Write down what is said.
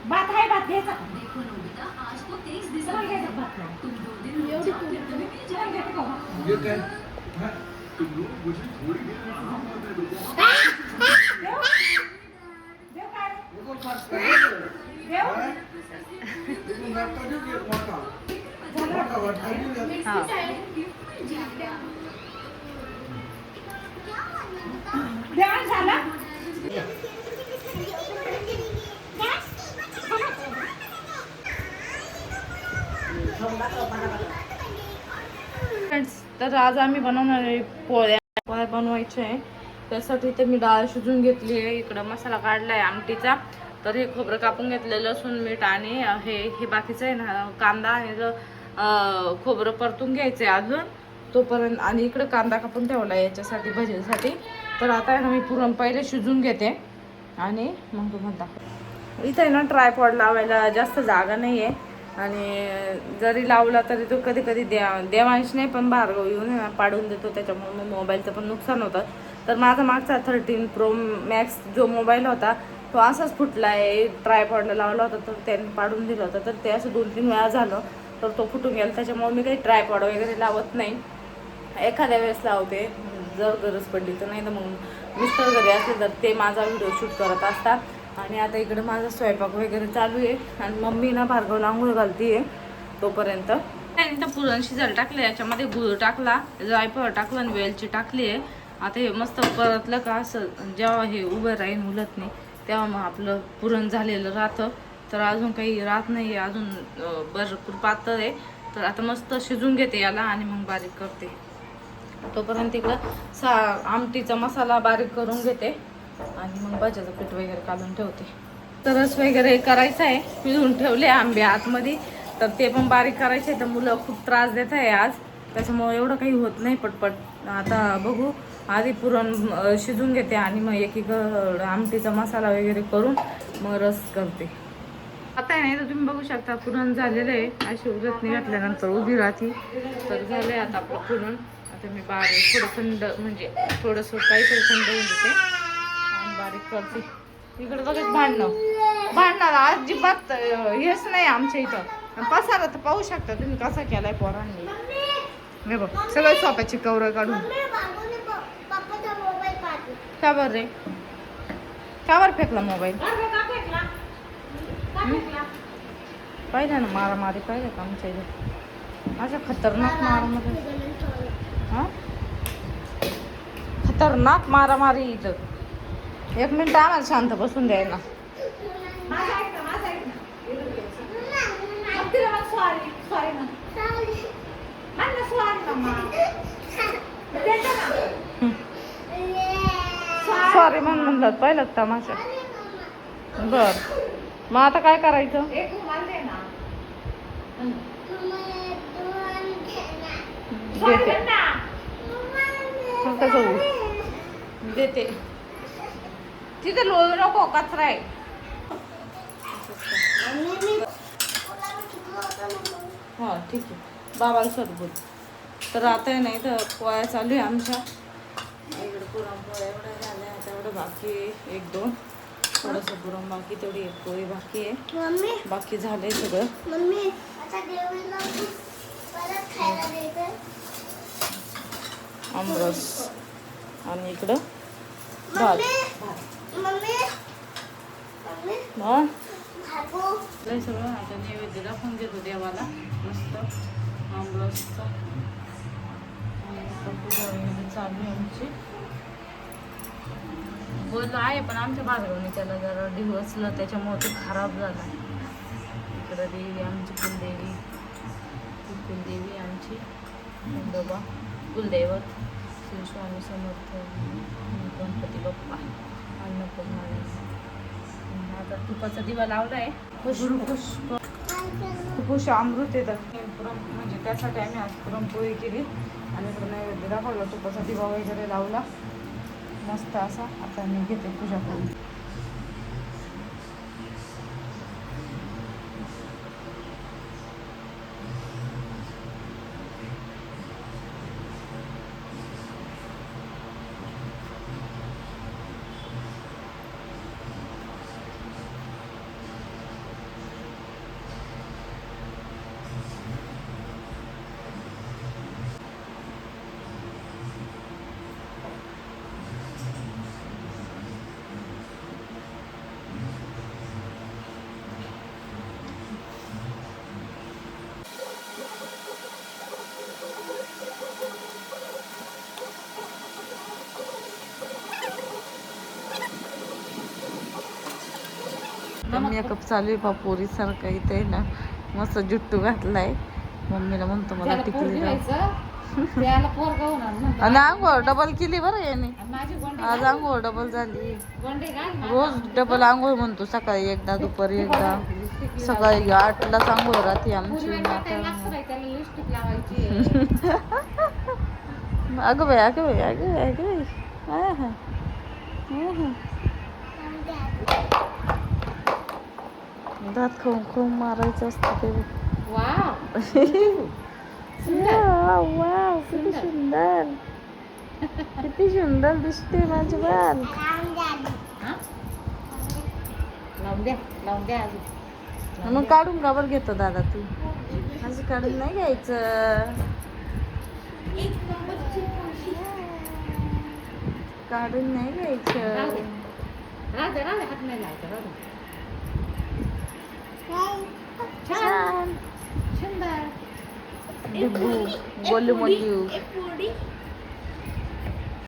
बात आहे, बात घ्यायचा जेवण झालं. तर आज आम्ही बनवणार आहे पोळ्या बनवायचे आहे. त्यासाठी ते मी डाळ शिजून घेतली आहे. इकडं मसाला काढला आहे आमटीचा. तर हे खोबरं कापून घेतलं, लसूण मीठ आणि हे बाकीचं आहे ना कांदा आणि खोबरं परतून घ्यायचं आहे अजून तोपर्यंत. आणि इकडं कांदा कापून ठेवला आहे याच्यासाठी भजीसाठी. तर आता आहे ना मी पुरण पहिले शिजून घेते आणि मग तुम्हाला दाखवते. इथं आहे ना ट्रायपॉड लावायला जास्त जागा नाही आहे आणि जरी लावला तरी तो कधी कधी देवांश नाही पण भार्गव येऊन पाडून देतो. त्याच्यामुळे मग मोबाईलचं पण नुकसान होतं. तर माझा मागचा 13 Pro Max जो मोबाईल होता तो असाच फुटला आहे. ट्रायपॉडला लावला होता तर त्याने पाडून दिलं होतं. तर ते असं 2-3 वेळा झालं तर तो फुटून गेला. त्याच्यामुळे मी काही ट्रायपॉड वगैरे लावत नाही. एखाद्या वेळेस लावते जर गरज पडली तर, नाही तर मग मिस्टर घरी असले तर ते माझा व्हिडिओ शूट करत असतात. आणि आता इकडे माझा स्वयंपाक वगैरे चालू आहे आणि मम्मी ना भार्गवला आंघोळ घालती आहे तोपर्यंत. त्यानंतर पुरण शिजायला टाकलं, याच्यामध्ये गुळ टाकला, जायफळ टाकलं आणि वेलची टाकली आहे. आता हे मस्त परतलं का असं जेव्हा हे उभं राहीन उलट नाही तेव्हा मग आपलं पुरण झालेलं राहतं. तर अजून काही राहत नाही आहे, अजून भरपूर पातळ आहे. तर आता मस्त शिजून घेते याला आणि मग बारीक करते. तोपर्यंत इकडं आमटीचा मसाला बारीक करून घेते आणि मग भाज्याचं पीठ वगैरे काढून ठेवते. तर रस वगैरे करायचं आहे, पिळून ठेवले आंबे आतमध्ये. तर ते पण बारीक करायचे. तर मुलं खूप त्रास देत आहे आज, त्याच्यामुळे एवढं काही होत नाही पटपट. आता बघू, आधी पुरण शिजून घेते आणि मग एकीकडं आमटीचा मसाला वगैरे करून मग रस करते. आता नाही तर तुम्ही बघू शकता पुरण झालेलं आहे. अशी उलटणी घातल्यानंतर उभी राहते. तर झालं आहे आता आपलं पुरण. आता मी बारीक थोडं थंड म्हणजे थोडंसं काहीतरी थंड होऊन देते आणि बारीक करते. इकडं बघत भांडणार अजिबात हेच नाही आमच्या इथं. पसारा तर पाहू शकता तुम्ही कसा केलाय पोरांनी. हे बघ सगळं सोप्याची कवरं काढून. का बरं रे, का बरं फेकला मोबाईल? पाहिलं ना मारामारी, पाहिलं का आमच्या इथं अशा खतरनाक मारामारी. हां खतरनाक मारामारी इथं. 1 मिनिट आम्हाला शांत बसून द्यायला. सॉरी म्हणलं पहिलं तमाशा. बर मग आता काय करायचं? देते कसं होऊ देते. तिथे लोळू नको, कचरा आहे. हा ठीक आहे, बाबाला सर बोल. तर आता नाही तर पोळ्या चालू आहे आमच्या इकडे. पुरणपोळ्या एवढ्या झाल्या, आता एवढं बाकी आहे 1-2. थोडंसं पुरण बाकी, तेवढी 1 पोळी बाकी आहे. बाकी झालंय सगळं. आमरस आणि इकडं भात. सगळं आता नैवेद्य दाखवून घेतो देवाला मस्त आमरसचा. पूजा वगैरे चालू आहे आमची. बोललं आहे पण आमच्या भार्गवने त्याला जरा डिवचलं, त्याच्यामुळे ते खराब झाला. इकडं देवी आमची कुलदेवी, कुलदेवी आमची खंडोबा, कुलदैवत श्री स्वामी समर्थ, गणपती बाप्पा, अन्नपूर्णा. आता तुपाचा दिवा लावला आहे. पुष्प खुश अमृत येतात म्हणजे त्यासाठी आम्ही आज पुरणपोळी केली आणि इकडे नैवेद्य दाखवला, तुपाचा दिवा वगैरे लावला मस्त असा. आता मी घेते पूजा करून. मेकअप चालू आहे पोरी सारखा इथे ना. मस्त जुट्टू घातलाय. मम्मीला म्हणतो मला टिकली आणि आंघोळ डबल केली बरं याने. आज आंघोळ डबल झाली. रोज डबल आंघोळ म्हणतो. सकाळी एकदा दुपारी एकदा. सकाळी 8लाच आंघोळ राहते आमची. अगं बाई अगं बाई अगं बाई अगं बाई. दात खाऊन खाऊन मारायचं असतं ते. वाव किती सुंदर. किती सुंदर दिसते माझी बाल. मग काढून का बरं घेतो दादा तू. असं काढून नाही घ्यायचं. काढून नाही घ्यायचं. छान. डिब्बू गोलू मोलू.